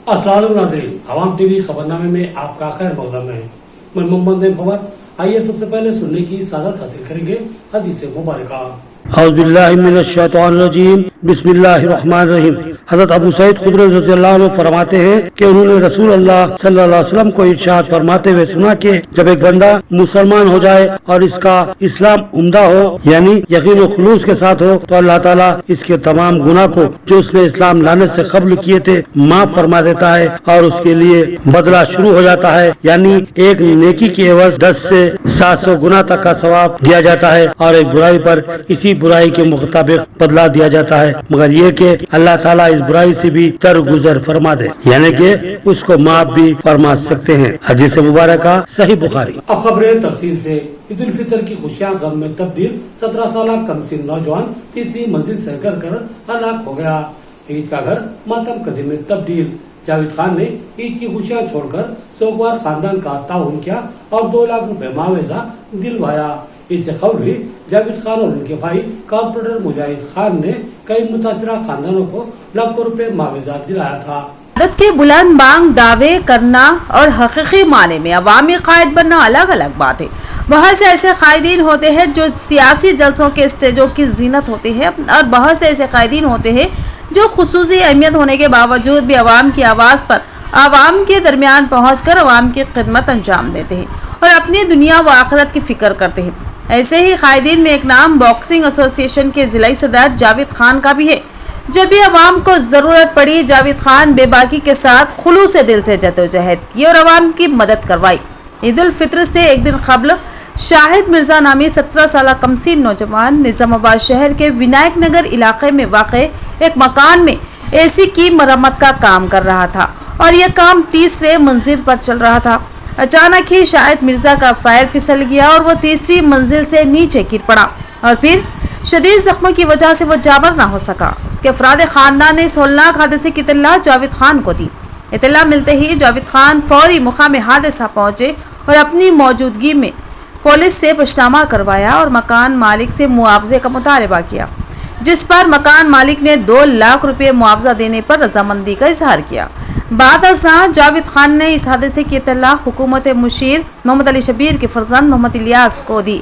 अस्सलाम वालेकुम नाज़रीन, आवाम टीवी खबरनामे में आपका खैर मक़दम है। मैं मोहम्मद खबर। आइए सबसे पहले सुनने की सादत हासिल करेंगे हदीस मुबारका। औज़ुबिल्लाहि मिनश शैतानिर रजीम, बिस्मिल्लाहिर्रहमानिर्रहीम। हज़रत अबू सईद खुदरी रज़ियल्लाहु अन्हु फरमाते हैं कि उन्होंने रसूल अल्लाह सल्लल्लाहु अलैहि वसल्लम को इरशाद फरमाते हुए सुना कि जब एक बंदा मुसलमान हो जाए और इसका इस्लाम उम्दा हो, यानी यकीन और खुलूस के साथ हो, तो अल्लाह ताला इसके तमाम गुनाह को जो उसने इस्लाम लाने से कब्ल किए थे माफ फरमा देता है और उसके लिए बदला शुरू हो जाता है, यानी एक नेकी की एवज 10 से 700 गुना तक का सवाब दिया जाता है और एक बुराई पर इसी बुराई के मुताबिक बदला दिया जाता है, मगर ये कि अल्लाह ताला इस बुराई से भी दरगुजर फरमा दे, यानी कि उसको माफ भी फरमा सकते हैं। हदीस मुबारक सही बुखारी। अब खबरें तफसील से। ईद उल फितर की खुशियां गम में तब्दील। 17 साल कमसिन नौजवान तीसरी मंजिल से गिर कर हलाक हो गया। ईद का घर मातम कदी में तब्दील। जावेद खान ने ईद की खुशियां छोड़कर सोगवार खानदान का ताउन किया और 2 लाख रुपए मुआवजा दिलवाया। इससे खबर हुई जावेद खान और उनके भाई कॉर्पोरेटर मुजाहिद खान ने कई मुतासिरा खानदानों को लाखों रुपए मुआवजा दिलाया था। भारत के बुलंद मांग दावे करना और हकीकी माने में अवामी कायद बनना अलग अलग बात है। बहुत से ऐसे कायदीन होते हैं जो सियासी जलसों के स्टेजों की जीनत होते हैं और बहुत से ऐसे कायदीन होते हैं जो खुसूसी अहमियत होने के बावजूद भी अवाम की आवाज़ पर आवाम के दरमियान पहुँचकर अवाम की खिदमत अंजाम देते हैं और अपनी दुनिया व आखिरत की फिक्र करते हैं। ऐसे ही कायदीन में एक नाम बॉक्सिंग एसोसिएशन के जिलाई सदर जावेद खान का भी है। जब भी अवाम को ज़रूरत पड़ी, जावेद खान बेबाकी के साथ खुलूस दिल से जद्दोजहद की और अवाम की मदद करवाई। ईद उल फितर से एक दिन कबल शाहिद मिर्जा नामी 17 साल कमसीन नौजवान निज़ामाबाद शहर के विनायक नगर इलाके में वाक़े एक मकान में एसी की मरम्मत का काम कर रहा था और यह काम तीसरे मंजिल पर चल रहा था। अचानक ही शाहिद मिर्जा का पैर फिसल गया और वो तीसरी मंजिल से नीचे गिर पड़ा और फिर शदीद जख्मों की वजह से वो जाबर ना हो सका। उसके अफराद खानदान ने इस होलनाक हादसे की इत्तला जावेद खान को दी। इत्तला मिलते ही जावेद खान फौरी मुकाम हादसा पहुंचे और अपनी मौजूदगी में पुलिस से पशनामा करवाया और मकान मालिक से मुआवजे का मुतालबा किया, जिस पर मकान मालिक ने 2 लाख रुपये मुआवजा देने पर रजामंदी का इजहार किया। बाद जावेद खान ने इस हादसे की इत्तला हुकूमत मुशीर मोहम्मद अली शबीर के फर्जंद मोहम्मद इलियास को दी।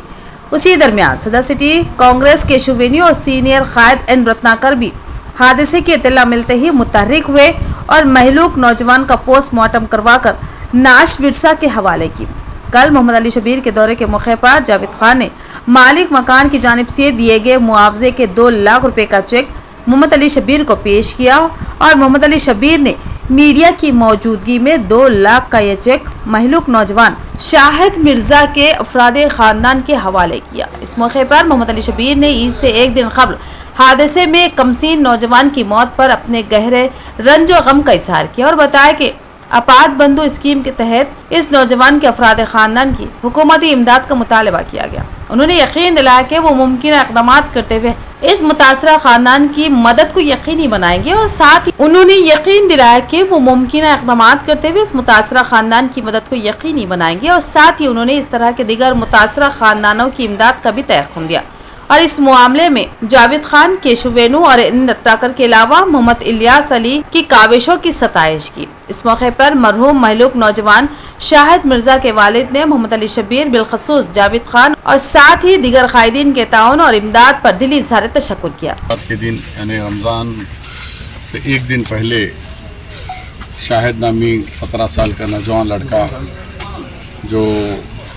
उसी दरमियान सदर सिटी कांग्रेस के शुवेनी और सीनियर कायद एन रत्नाकर भी हादसे की इत्तला मिलते ही मुतहर्रिक हुए और महलूक नौजवान का पोस्टमार्टम करवाकर नाश विरसा के हवाले की। कल मोहम्मद अली शबीर के दौरे के मौके पर जावेद खान ने मालिक मकान की जानिब से दिए गए मुआवजे के 2 लाख रुपए का चेक मोहम्मद अली शबीर को पेश किया और मोहम्मद अली शबीर ने मीडिया की मौजूदगी में 2 लाख का यह चेक महलूक नौजवान शाहिद मिर्जा के अफराद खानदान के हवाले किया। इस मौके पर मोहम्मद अली शबीर ने ईद से एक दिन कबल हादसे में कमसीन नौजवान की मौत पर अपने गहरे रंजो गम का इजहार किया और बताया कि आपात बंधु स्कीम के तहत इस नौजवान के अफराद खानदान की हुकूमती इमदाद का मुतालबा किया गया। उन्होंने यकीन दिलाया कि वो मुमकिन इक़दाम करते हुए इस मुतासरा खानदान की मदद को यकीनी बनाएंगे और साथ ही उन्होंने यकीन दिलाया कि वो मुमकिन इक़दाम करते हुए इस मुतासरा खानदान की मदद को यकीनी बनाएंगे और साथ ही उन्होंने इस तरह के दीगर मुतासरा खानदानों की इमदाद का भी तयक़ुन दिया और इस मामले में जावेद खान के शुवेनू और इन रत्नाकर के अलावा मोहम्मद इलियास अली की काविशों की सताइश की। इस मौके पर मरहूम महलूक नौजवान शाहिद मिर्जा के वालिद ने मोहम्मद अली शबीर बिलखसूस जावेद खान और साथ ही दीगर कायदीन के ताउन और इमदाद पर दिली इज़हार तशक्कुर किया। आज के दिन यानी रमज़ान से एक दिन पहले शाहिद नामी 17 साल का नौजवान लड़का जो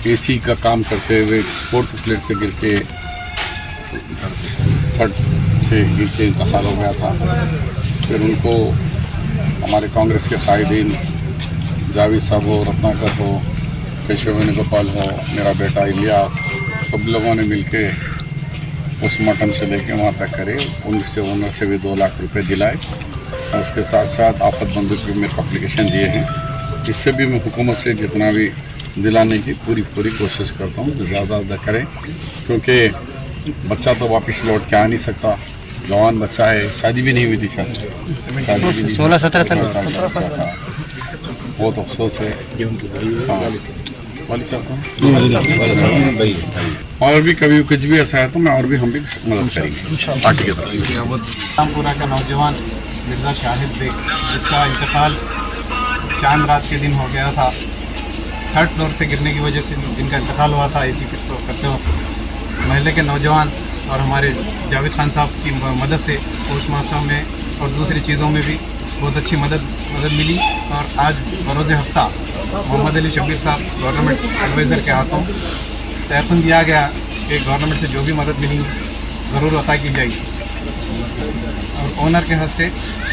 एसी का काम करते हुए 4th फ्लोर से गिर के 3rd से गिर के इंतकाल हो गया था। फिर उनको हमारे कांग्रेस के कायदीन जावेद साहब हो, रत्नाकर हो, केशव गोपाल हो, मेरा बेटा इलियास, सब लोगों ने मिलके पोस्टमार्टम से लेके वहाँ तक करे। उनसे से भी 2 लाख रुपए दिलाए और उसके साथ साथ आफत बंधु के मेरे को अप्लीकेशन दिए हैं। इससे भी मैं हुकूमत से जितना भी दिलाने की पूरी कोशिश करता हूँ, ज़्यादा करें, क्योंकि बच्चा तो वापस लौट के आ नहीं सकता। जवान बच्चा है, शादी भी नहीं हुई थी, शादी 16-17 साल था। बहुत अफसोस है। वाली साहब और भी कभी कुछ भी ऐसा है तो मैं और भी हम भी मदद करेंगे पार्टी के तरफ से। रामपुरा का नौजवान مرزا شاہد بیگ جس کا انتقال چاند رات کے دن ہو گیا تھا. 3rd فلور سے گرنے کی وجہ سے جن کا انتقال ہوا تھا AC فٹ کرتے وقت محلے کے نوجوان اور ہمارے جاوید خان صاحب کی مدد سے پوسٹ ماسٹر میں اور دوسری چیزوں میں بھی بہت اچھی مدد ملی. اور آج بروز ہفتہ محمد علی شبیر صاحب گورنمنٹ ایڈوائزر کے ہاتھوں تیقن دیا گیا کہ گورنمنٹ سے جو بھی مدد ملی ضرور عطا کی جائے گی اور اونر کے حد سے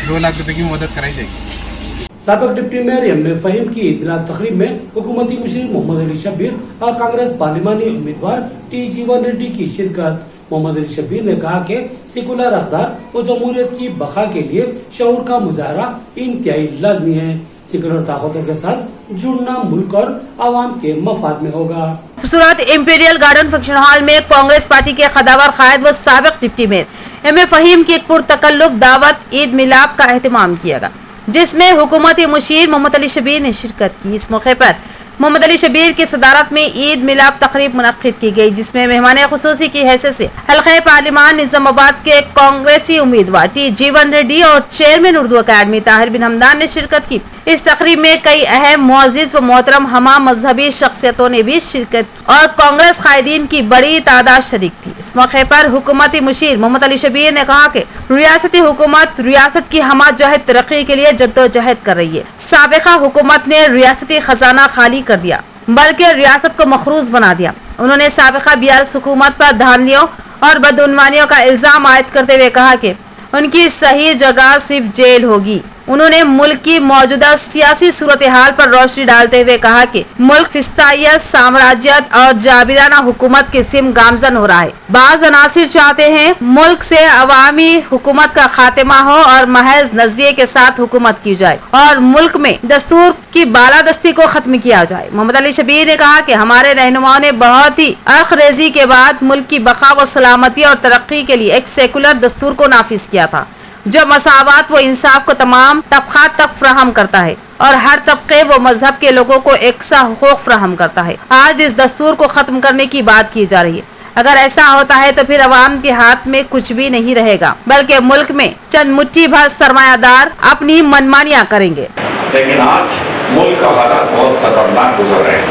2 لاکھ روپے کی مدد کرائی جائے گی. سابق ڈپٹی میئر ایم اے فہیم کی عید میلاد تقریب میں حکومتی مشیر محمد علی شبیر اور کانگریس پارلیمانی امیدوار ٹی جیون ریڈی کی شرکت. محمد علی شبیر نے کہا کہ سیکولر اقدار و جمہوریت کی بقا کے لیے شعور کا مظاہرہ انتہائی لازمی ہے. سیکولر طاقتوں کے ساتھ جڑنا ملک اور عوام کے مفاد میں ہوگا. خوبصورت امپیریل گارڈن فنکشن ہال میں کانگریس پارٹی کے خداور قائد و سابق ڈپٹی میئر ایم اے فہیم کی ایک پرتکلف دعوت عید میلاد کا اہتمام کیا گیا جس میں حکومتی مشیر محمد علی شبیر نے شرکت کی. اس موقع پر محمد علی شبیر کی صدارت میں عید میلاد تقریب منعقد کی گئی جس میں مہمان خصوصی کی حیثیت سے حلقہ پارلیمان نظام آباد کے کانگریسی امیدوار ٹی جیون ریڈی اور چیئرمین اردو اکیڈمی طاہر بن حمدان نے شرکت کی. اس تقریب میں کئی اہم معزز و محترم ہمہ مذہبی شخصیتوں نے بھی شرکت کی اور کانگریس قائدین کی بڑی تعداد شریک تھی. اس موقع پر حکومتی مشیر محمد علی شبیر نے کہا کہ ریاستی حکومت ریاست کی ہمہ جہت ترقی کے لیے جدوجہد کر رہی ہے. سابقہ حکومت نے ریاستی خزانہ خالی کر دیا بلکہ ریاست کو مخروض بنا دیا. انہوں نے سابقہ BRS حکومت پر دھاندلیوں اور بدعنوانیوں کا الزام عائد کرتے ہوئے کہا کہ ان کی صحیح جگہ صرف جیل ہوگی. انہوں نے ملک کی موجودہ سیاسی صورتحال پر روشنی ڈالتے ہوئے کہا کہ ملک فسطائیت، سامراجیت اور جابرانہ حکومت کی سمت گامزن ہو رہا ہے. بعض عناصر چاہتے ہیں ملک سے عوامی حکومت کا خاتمہ ہو اور محض نظریے کے ساتھ حکومت کی جائے اور ملک میں دستور کی بالادستی کو ختم کیا جائے. محمد علی شبیر نے کہا کہ ہمارے رہنماؤں نے بہت ہی عرق ریزی کے بعد ملک کی بقا و سلامتی اور ترقی کے لیے ایک سیکولر دستور کو نافذ کیا تھا جو مساوات و انصاف کو تمام طبقات تک فراہم کرتا ہے اور ہر طبقے و مذہب کے لوگوں کو یکساں حقوق فراہم کرتا ہے. آج اس دستور کو ختم کرنے کی بات کی جا رہی ہے. اگر ایسا ہوتا ہے تو پھر عوام کے ہاتھ میں کچھ بھی نہیں رہے گا بلکہ ملک میں چند مٹھی بھر سرمایہ دار اپنی منمانیاں کریں گے. لیکن آج ملک کا حالات بہت خطرناک گزر رہے ہیں.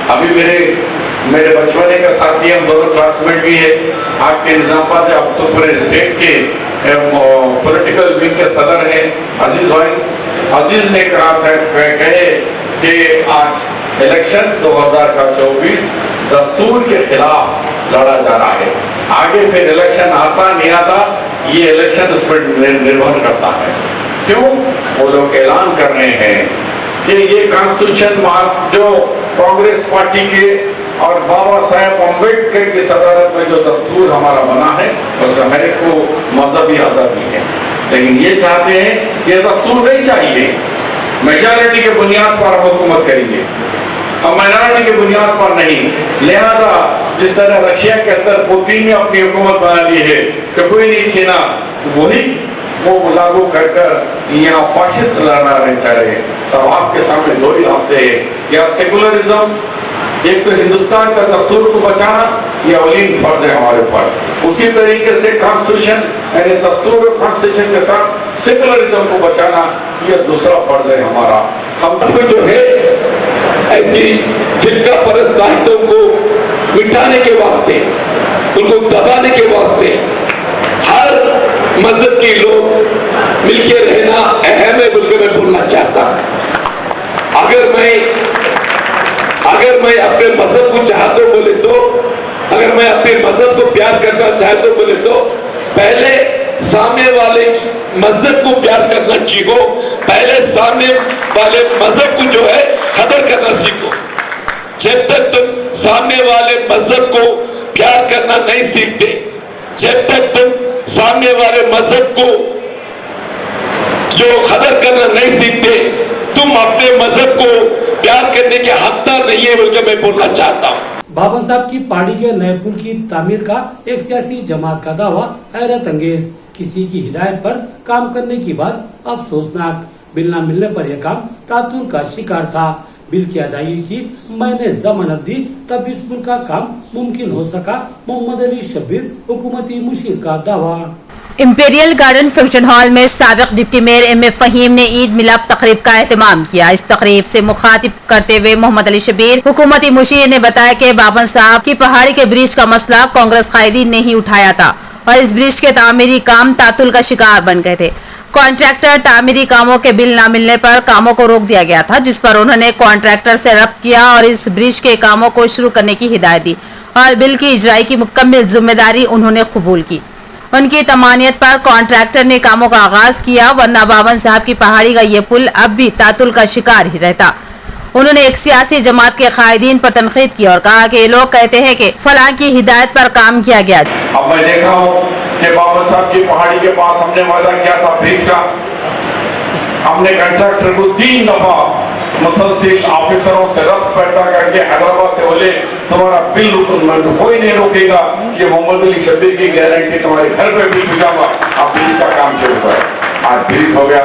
ابھی میرے بچپنے کا ساتھی ہم دونوں کلاس میٹ بھی ہے. آپ کے نظام آباد اب تو پورے اسٹیٹ کے پولیٹیکل ونگ کے صدر ہیں عزیز بھائی. عزیز نے کہا تھا کہ آج الیکشن 2024 دستور کے خلاف لڑا جا رہا ہے. آگے پھر الیکشن آتا نہیں آتا یہ الیکشن اس پر نربھر کرتا ہے. کیوں؟ وہ لوگ اعلان کر رہے ہیں کہ یہ کانسٹیٹیوشن جو کانگریس پارٹی کے اور بابا صاحب امبیڈکر کی صدارت میں جو دستور ہمارا بنا ہے اس میں ہر ایک کو مذہبی آزادی ہے. لیکن یہ چاہتے ہیں کہ یہ دستور نہیں چاہیے. میجارٹی کے بنیاد پر ہم حکومت کریں گے اور مائنارٹی کے بنیاد پر نہیں. لہذا جس طرح رشیا کے اندر پوتین نے اپنی حکومت بنا لی ہے کہ کوئی نہیں چھینا وہی وہ لاگو کر یہاں فاشسٹ لڑنا نہیں چاہ رہے. تو آپ کے سامنے 2 ہی راستے ہیں. یا سیکولرزم، ایک تو ہندوستان کا دستور کو بچانا یہ اولین فرض ہے ہمارے اوپر. اسی طریقے سے کانسٹیٹیوشن یعنی دستور اور کانسٹیٹیوشن کے ساتھ سیکولرزم کو بچانا یہ دوسرا فرض ہے ہمارا. ہم کو جو ہے ایسی فرقہ پرست طاقتوں کو مٹانے کے واسطے، ان کو دبانے کے واسطے ہر مذہب کے لوگ مل کے رہنا اہم ہے بلکہ میں بولنا چاہتا ہوں. اگر میں اپنے مذہب کو چاہتا ہوں بولے تو، اگر میں اپنے مذہب کو پیار کرنا چاہتا ہوں بولے تو پہلے سامنے والے مذہب کو پیار کرنا سیکھو. پہلے سامنے والے مذہب کو جو ہے قدر کرنا سیکھو. جب تک تم سامنے والے مذہب کو پیار کرنا نہیں سیکھتے، جب تک تم سامنے والے مذہب کو جو قدر کرنا نہیں سیکھتے، تم اپنے مذہب کو پیار کرنے کے حقدار نہیں ہے بلکہ میں بولنا چاہتا ہوں. بابن صاحب کی پاڑی کے نئے پل کی تعمیر کا ایک سیاسی جماعت کا دعویٰ حیرت انگیز. کسی کی ہدایت پر کام کرنے کی بات افسوسناک. بل نہ ملنے پر یہ کام تعطل کا شکار تھا. بل کی ادائیگی کی میں نے ضمانت دی تب اس بل کا کام ممکن ہو سکا. محمد علی شبیر حکومتی مشیر کا دعویٰ. इंपीरियल गार्डन फंक्शन हॉल में साबिक डिप्टी मेयर एम.ए. फहीम ने ईद मिलाप तकरीब का एहतमाम किया। इस तकरीब से मुखातिब करते हुए मोहम्मद अली शबीर हुकूमती मुशीर ने बताया कि बाबन साहब की पहाड़ी के ब्रिज का मसला कांग्रेस कायदीन ने ही उठाया था और इस ब्रिज के तामीरी काम तातुल का शिकार बन गए थे। कॉन्ट्रैक्टर तामीरी कामों के बिल न मिलने पर कामों को रोक दिया गया था, जिस पर उन्होंने कॉन्ट्रैक्टर से रब्त किया और इस ब्रिज के कामों को शुरू करने की हिदायत दी और बिल की इजराई की मुकम्मल जिम्मेदारी उन्होंने कबूल की। उनकी तमानियत पर कॉन्ट्रैक्टर ने कामों का आगाज किया, वरना बाबन साहब की पहाड़ी का ये पुल अब भी तातुल का शिकार ही रहता। उन्होंने एक सियासी जमात के कायदीन पर तनकीद की और कहा कि ये लोग कहते हैं कि फलां की हिदायत पर काम किया गया। अब मैं देखा हूँ कि बाबन साहब की पहाड़ी के पास हमने वादा किया था ब्रिज का, हमने कॉन्ट्रैक्टर को 3 दफा मुसलसिल ऑफिसरों से रब्त पैदा करके हैदराबाद से बोले तुम्हारा बिल कोई नहीं रोकेगा, ये मोहम्मद अली शबीर की गारंटी, तुम्हारे घर पे बिल भिजाऊंगा, अब ब्रिज का काम शुरू करो। आज ब्रिज हो गया,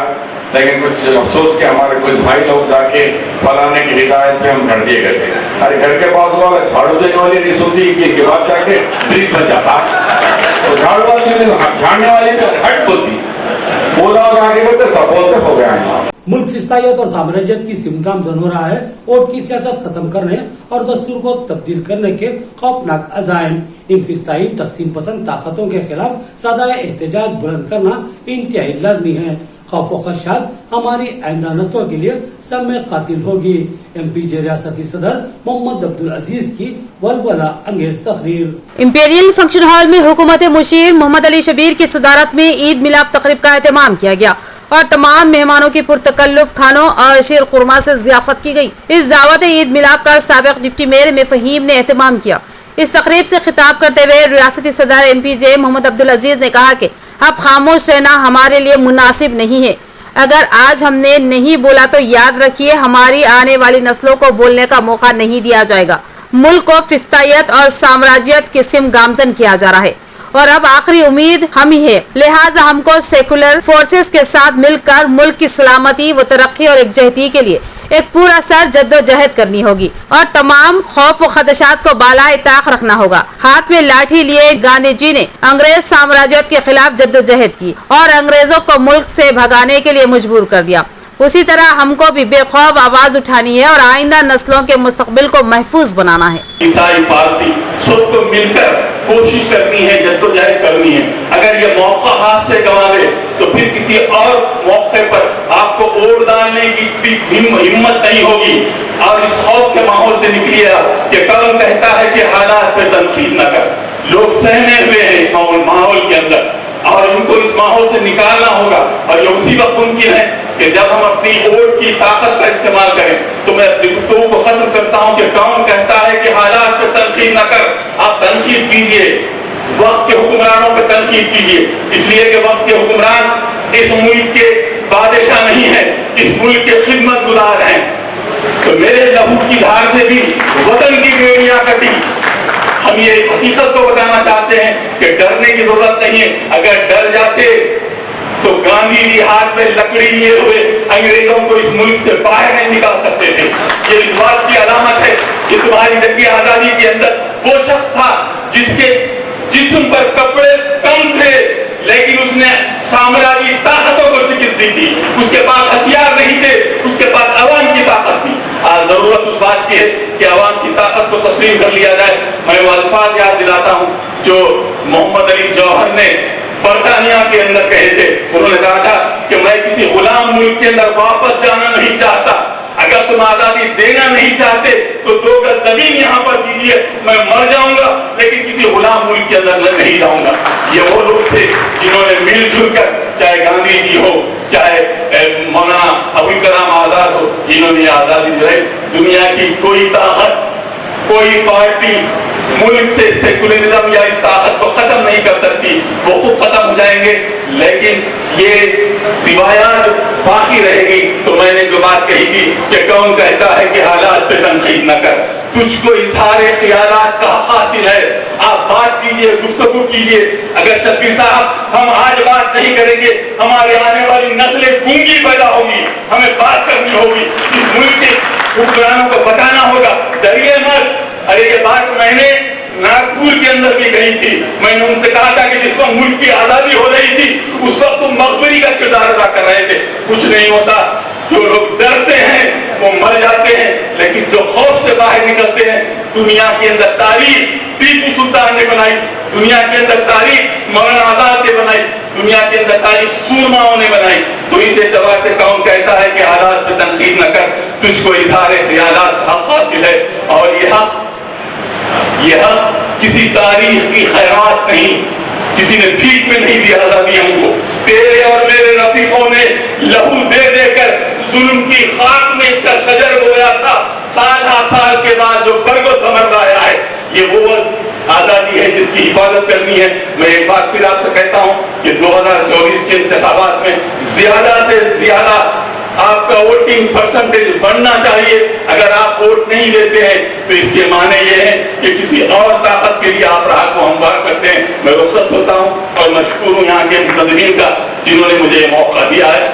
लेकिन कुछ अफसोस के हमारे कुछ भाई लोग जाके फलाने की हिदायत पे हम कर दिए गए थे। अरे घर के पास वाला झाड़ू देने वाली नहीं सोचती कि बाद जाके ब्रिज बन जाता, तो झाड़ू वाली झाड़ने वाली हट बोलती, बोला और आगे बढ़ते सब बोलते हो गया। मुल्क फिस्तायत और साम्राज्यत की सिमगाम जन हो रहा है। वोट की सियासत खत्म करने और दस्तूर को तब्दील करने के खौफनाक अज़ाइम। इन फिस्ताई तकसीम पसंद ताकतों के खिलाफ सदाए एहतजाज बुलंद करना इंतहाई लाजमी है। खौफ व खदशात हमारी आइंदा नस्लों के लिए सब में कातिल होगी। MPJ रियासती सदर मोहम्मद अब्दुल अजीज की वलवला अंगेज तकरीर। इंपीरियल फंक्शन हॉल में हुकूमत मुशीर मोहम्मद अली शबीर की सदारत में ईद मिलाप तकरीब का एहतमाम किया गया और तमाम मेहमानों की पुरतकल्लुफ खानों और शीर खुरमा से ज़ियाफत की गई। इस दावत ईद मिलाप का साबिक डिप्टी मेयर एम.ए. फहीम ने एहतमाम किया। इस तकरीब से खिताब करते हुए रियासती सदर MPJ मोहम्मद अब्दुल अजीज ने कहा कि अब खामोश रहना हमारे लिए मुनासिब नहीं है। अगर आज हमने नहीं बोला तो याद रखिए हमारी आने वाली नस्लों को बोलने का मौका नहीं दिया जाएगा। मुल्क को फिस्तायत और साम्राज्यत की सिम गामजन किया जा रहा है और अब आखिरी उम्मीद हम ही है, लिहाजा हमको सेकुलर फोर्सेस के साथ मिलकर मुल्क की सलामती व तरक्की और एकजहती के लिए एक पूरा सर जद्दोजहद करनी होगी और तमाम खौफ व खदशात को बालाए ताक रखना होगा। हाथ में लाठी लिए गांधी जी ने अंग्रेज साम्राज्यत के खिलाफ जद्दोजहद की और अंग्रेजों को मुल्क से भगाने के लिए मजबूर कर दिया। उसी तरह हमको भी बेखौफ आवाज उठानी है और आइंदा नस्लों के मुस्तकबिल को महफूज बनाना है। ईसाई पारसी सबको मिलकर कोशिश करनी है, जद्दोजहद करनी है। अगर ये मौका हाथ से गंवावे तो फिर किसी और मौके पर आपको वोट डालने की हिम्मत नहीं होगी। और इस खौफ के माहौल से निकलिए कि कौन कहता है कि हालात पे तनकीद न कर। लोग सहमे हुए हैं इस माहौल के अंदर और इनको इस माहौल से निकालना होगा और ये उसी वक्त मुमकिन है कि जब हम अपनी वोट की ताकत का इस्तेमाल करें। तो मैं अपनी गुफ्तगू को खत्म करता हूं कि कौन कहता है कि हालात पे तनकीद न कर। आप तनकीद कीजिए, वक्त के हुक्मरानों पे तनकीद कीजिए, इसलिए कि वक्त के हुक्मरान इस मुल्क के बादशाह नहीं है, इस मुल्क के खिदमत गुजार हैं। तो मेरे लहू की धार से भी वतन की बेड़ियां कटी। हम ये हकीकत को बताना चाहते हैं कि डरने की जरूरत नहीं है। अगर डर जाते तो गांधी जी हाथ में लकड़ी लिए हुए अंग्रेजों को इस मुल्क से बाहर नहीं निकाल सकते थे। ये इस बात की अलामत है कि तुम्हारी जंगी आजादी के अंदर वो शख्स था जिसके जिस्म पर कपड़े कम थे, लेकिन उसने साम्राज्य ताकतों को शिकस्त दी थी। उसके पास हथियार नहीं थे, उसके पास अवाम की ताकत थी। आज जरूरत उस बात की है कि अवाम की ताकत को तस्लीम कर लिया जाए। मैं वो अल्फाज याद दिलाता हूँ जो मोहम्मद अली जौहर ने बरतानिया के अंदर कहे थे। उन्होंने कहा था कि मैं किसी गुलाम मुल्क के अंदर वापस जाना नहीं चाहता। अगर तुम आजादी देना नहीं चाहते तो 2 गज जमीन यहाँ पर दीजिए, मैं मर जाऊंगा लेकिन किसी गुलाम मुल्क के अंदर मैं नहीं जाऊंगा। ये वो लोग थे जिन्होंने मिलजुल कर, चाहे गांधी जी हो, चाहे मौलाना अबुल कलाम आजाद हो, जिन्होंने आजादी दिलाई। दुनिया की कोई ताकत, कोई पार्टी मुल्क से सेकुलरिज्म या इस ताकत को खत्म नहीं कर सकती। वो खुद खत्म हो जाएंगे, लेकिन ये रिवायात बाकी रहेगी। तो मैंने जो बात कही थी कि कौन कहता है कि हालात पे तनकीद न कर, तुझको इज़हारे ख्यालात का हासिल है। आप बात कीजिए, गुफ्तगू कीजिए। अगर शफी साहब हम आज बात नहीं करेंगे, हमारे आने वाली नस्लें गूंगी पैदा होगी। हमें बात करनी होगी, इस मुल्क के हुक्मरानों को बताना होगा, डरिए मत। अरे ये बात मैंने नागपुर के अंदर भी गई थी। मैंने उनसे कहा था कि जिस वक्त मुल्क की आजादी हो रही थी उस वक्त तुम मखबरी का किरदार अदा कर रहे थे। कुछ नहीं होता, जो लोग डरते हैं वो मर जाते हैं, लेकिन जो खौफ से बाहर निकलते हैं, दुनिया के अंदर तारीख टीपू सुल्तान ने बनाई, दुनिया के अंदर तारीख मौलाना आजाद ने बनाई, दुनिया के अंदर तारीख सूरमाओं ने बनाई। तो इस एतबार से कौन कहता है कि हालात पे तनकीद न कर, तुझको इजहार ख्यालात हक हासिल है। और यह किसी तारीख की खैरात नहीं, किसी ने भीख में नहीं दिया आजादी हमको। तेरे और मेरे रफीकों ने लहू दे देकर जुल्म की खाक में इसका शजर बोया था। साल के बाद जो बरगो समर लाया है, ये वो आजादी है जिसकी हिफाजत करनी है। मैं एक बार फिर आपसे कहता हूं कि 2024 के इंतखाबात में ज्यादा से ज्यादा आपका वोटिंग परसेंटेज बढ़ना चाहिए। अगर आप वोट नहीं देते हैं तो इसके माने ये है कि किसी और ताकत के लिए आप राह को हमवार करते हैं। मैं रुखसत होता हूं और मशकूर हूं यहाँ के मुंतज़मीन का जिन्होंने मुझे मौका दिया है।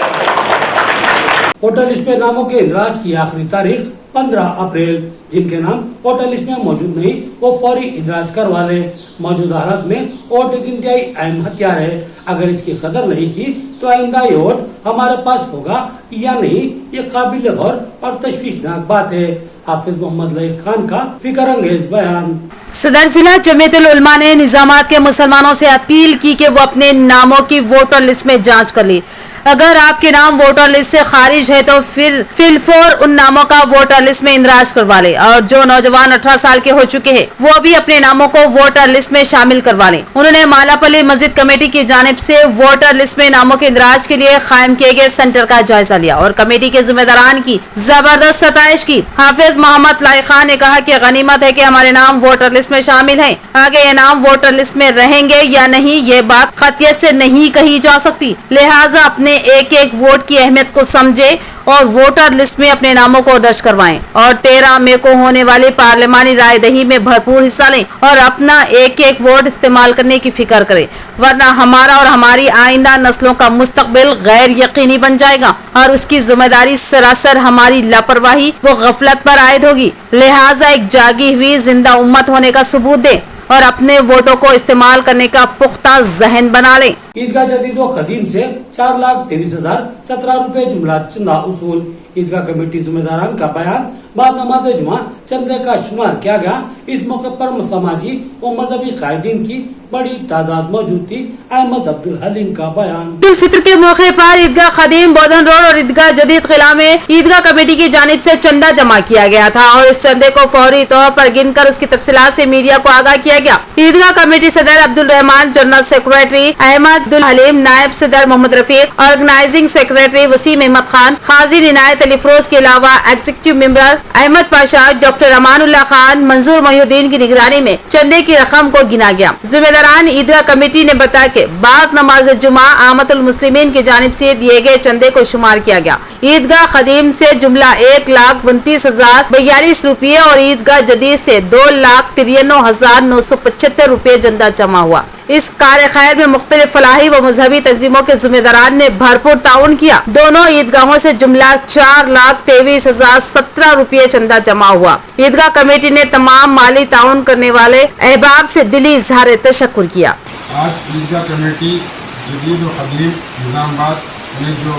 वोटर लिस्ट में नामों के इंदराज की आखिरी तारीख 15 अप्रैल। जिनके नाम वोटर लिस्ट में मौजूद नहीं वो फौरी इंदराज करवा ले। मौजूदा हालत में वोट एक इंतहाई अहम हथियार है। अगर इसकी कदर नहीं की तो आइंदा ये वोट हमारे पास होगा या नहीं, ये काबिल गौर और तशवीशनाक बात है। हाफिज मोहम्मद लईक खान का फिक्र अंगेज बयान। सदर जिला जमीयतुल उलमा ने निजामात के मुसलमानों से अपील की कि वो अपने नामों की वोटर लिस्ट में जांच कर ले। अगर आपके नाम वोटर लिस्ट से खारिज है तो फिर फिलफौर उन नामों का वोटर लिस्ट में इंदराज करवा ले और जो नौजवान 18 साल के हो चुके हैं वो भी अपने नामों को वोटर लिस्ट में शामिल करवा लें। उन्होंने मालापल्ली मस्जिद कमेटी की जानिब से वोटर लिस्ट में नामों के इंदराज के लिए कायम किए गए सेंटर का जायजा लिया और कमेटी के जिम्मेदारान की जबरदस्त सताइश की। हाफिज मोहम्मद लईक खान ने कहा कि गनीमत है कि हमारे नाम वोटर लिस्ट में शामिल हैं। आगे ये नाम वोटर लिस्ट में रहेंगे या नहीं ये बात खतियत से नहीं कही जा सकती, लिहाजा अपने एक एक वोट की अहमियत को समझे और वोटर लिस्ट में अपने नामों को दर्ज करवाएं और 13 मई को होने वाली पार्लिमानी रायदही में भरपूर हिस्सा लें और अपना एक एक वोट इस्तेमाल करने की फिक्र करें, वरना हमारा और हमारी आइंदा नस्लों का मुस्तकबिल गैर यकीनी बन जाएगा और उसकी जिम्मेदारी सरासर हमारी लापरवाही व गफलत पर आयद होगी। लिहाजा एक जागी हुई जिंदा उम्मत होने का सबूत दें और अपने वोटों को इस्तेमाल करने का पुख्ता जहन बना लें। ईदगाह जदीद व खदीम से 4,23,017 रुपए जुमला चंदा उसूल। ईदगाह कमेटी जिम्मेदारान का बयान। बाद नमाज जुमा चंदे का शुमार किया गया। इस मौके पर समाजी व मजहबी कायदीन की बड़ी तादाद मौजूद थी। अहमद अब्दुल हलीम का बयान। ईद उल फित्र के मौके पर ईदगाह खदीम बोधन रोड और ईदगाह जदीद किला में ईदगाह कमेटी की जानिब से चंदा जमा किया गया था और इस चंदे को फौरी तौर पर गिनकर उसकी तफसीलात से मीडिया को आगाह किया गया। ईदगाह कमेटी सदर अब्दुल रहमान, जनरल सेक्रेटरी अहमद अब्दुल हलीम, नायब सदर मोहम्मद रफीक, ऑर्गेनाइजिंग सेक्रेटरी वसीम अहमद खान, खाजी इनायत अली फरोज के अलावा executive member Ahmed Pasha, doctor Amanullah Khan, Manzoor Mohiuddin की निगरानी में चंदे की रकम को गिना गया। जिम्मेदारान ईदगाह कमेटी ने बताया कि बाद नमाज जुमा आमतुल मुस्लिमीन की जानिब से दिए गए चंदे को शुमार किया गया। ईदगाह खदीम से जुमला 1,29,042 रुपये और ईदगाह जदीद से 2,93,975 रुपये चंदा जमा हुआ। इस कार्य खैर में मुख्तलिफ फलाही व मजहबी तंजीमों के जिम्मेदारान ने भरपूर ताउन किया। दोनों ईदगाहों से जुमला 4,23,017 रुपये चंदा जमा हुआ। ईदगाह कमेटी ने तमाम माली ताउन करने वाले अहबाब से दिली इजहार तशक्कुर किया। आज ईदगाह कमेटी जदीद और खदीम निज़ामाबाद ने जो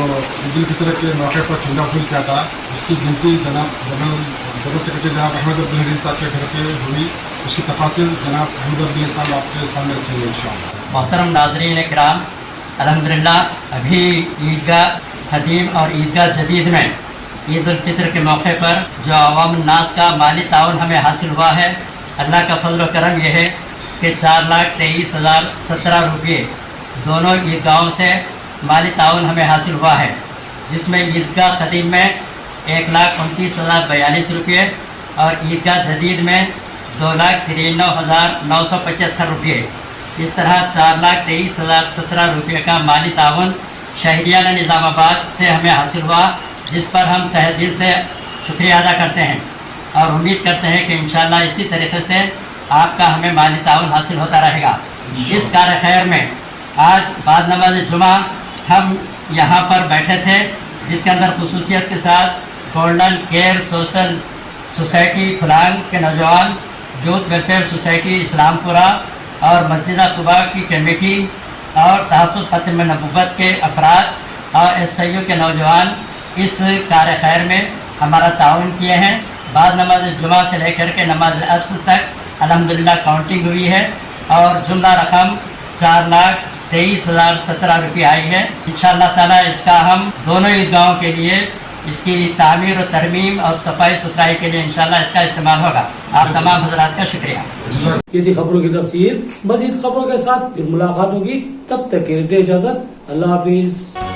ईद उल फितर के मौके पर चंदा वसूल किया था उसकी गिनती जनाब जनरल सेक्रेटरी जनाब अहमद अब्दुल हलीम साहब के घर पे हुई। उसकी तफासिल जनाब अहमद अब्दुल साहब आपके सामने रखेंगे इंशाअल्लाह। मोहतरम नाज़रीन किराम, अल्हम्दुलिल्लाह अभी ईदगाह खदीम और ईदगाह जदीद में ईद उल फितर के मौके पर जो अवाम नास का माली ताउन हमें हासिल हुआ है, अल्लाह का फजल व करम यह है कि 4,23,017 रुपये दोनों ईदगाहों से माली ताउन हमें हासिल हुआ है, जिसमें ईदगाह खदीम में 1,29,042 रुपये और ईदगाह जदीद में 2,93,975 रुपये। इस तरह 4,23,017 रुपये का माली ताउन शहरियाना निज़ामाबाद से हमें हासिल हुआ, जिस पर हम तहे दिल से शुक्रिया अदा करते हैं और उम्मीद करते हैं कि इंशाअल्लाह इसी तरीके से आपका हमें माली ताउन हासिल होता रहेगा। इस कार्य खैर में आज बाद नमाज जुमा हम यहाँ पर बैठे थे, जिसके अंदर खुसूसियत के साथ गोल्डन केयर सोशल सोसाइटी खुलांग के नौजवान यूथ वेलफेयर सोसाइटी इस्लामपुरा और मस्जिद कुबा की कमेटी और तहफ़्फ़ुज़ ख़त्म नबुव्वत के अफराद और SIU के नौजवान इस कार्य खैर में हमारा ताउन किए हैं। बाद नमाज जुमा से लेकर के नमाज अफ्स तक अल्हम्दुलिल्लाह काउंटिंग हुई है और जुमला रकम 4,23,017 रुपये आई है। इंशाअल्लाह ताला इसका हम दोनों ईदगाहों के लिए इसकी तामीर और तरमीम और सफाई सुथराई के लिए इंशाअल्लाह इसका इस्तेमाल होगा। आप तमाम हजरात का शुक्रिया। ये थी खबरों की तफसीर। मज़ीद खबरों के साथ फिर मुलाकात होगी, तब तक के लिए इजाजत। अल्लाह हाफिज।